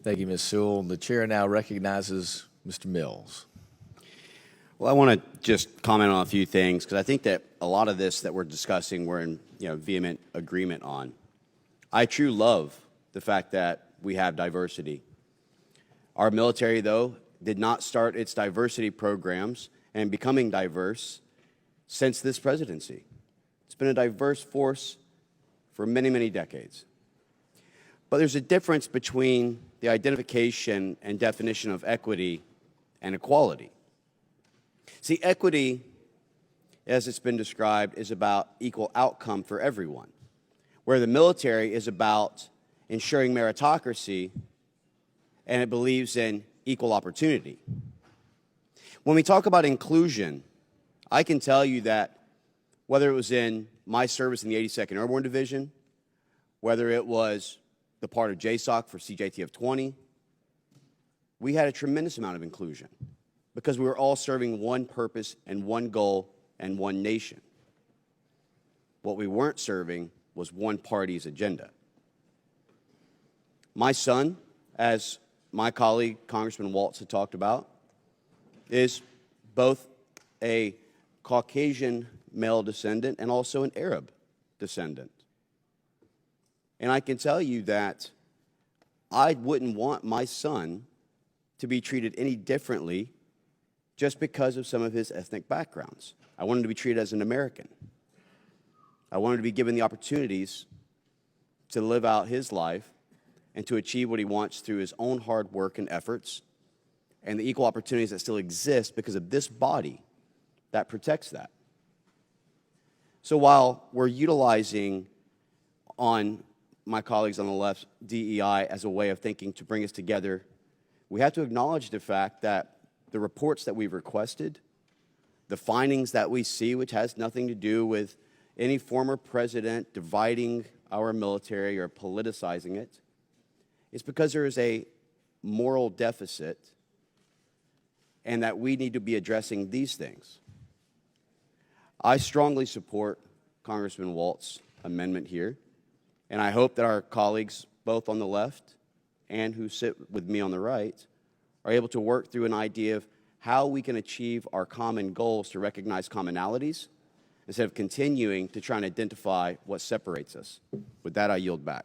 Thank you, Ms. Sewell. The chair now recognizes Mr. Mills. Well, I want to just comment on a few things because I think that a lot of this that we're discussing we're in vehement agreement on. I truly love the fact that we have diversity. Our military, though, did not start its diversity programs and becoming diverse since this presidency. It's been a diverse force for many, many decades. But there's a difference between the identification and definition of equity and equality. See, equity, as it's been described, is about equal outcome for everyone, where the military is about ensuring meritocracy and it believes in equal opportunity. When we talk about inclusion, I can tell you that whether it was in my service in the 82nd Airborne Division, whether it was the part of JSOC for CJTF 20, we had a tremendous amount of inclusion because we were all serving one purpose and one goal and one nation. What we weren't serving was one party's agenda. My son, as my colleague, Congressman Waltz, had talked about, is both a Caucasian male descendant and also an Arab descendant. And I can tell you that I wouldn't want my son to be treated any differently just because of some of his ethnic backgrounds. I want him to be treated as an American. I want him to be given the opportunities to live out his life and to achieve what he wants through his own hard work and efforts and the equal opportunities that still exist because of this body that protects that. So while we're utilizing on my colleagues on the left DEI as a way of thinking to bring us together, we have to acknowledge the fact that the reports that we've requested, the findings that we see, which has nothing to do with any former president dividing our military or politicizing it, is because there is a moral deficit and that we need to be addressing these things. I strongly support Congressman Waltz's amendment here, and I hope that our colleagues, both on the left and who sit with me on the right, are able to work through an idea of how we can achieve our common goals to recognize commonalities instead of continuing to try and identify what separates us. With that, I yield back.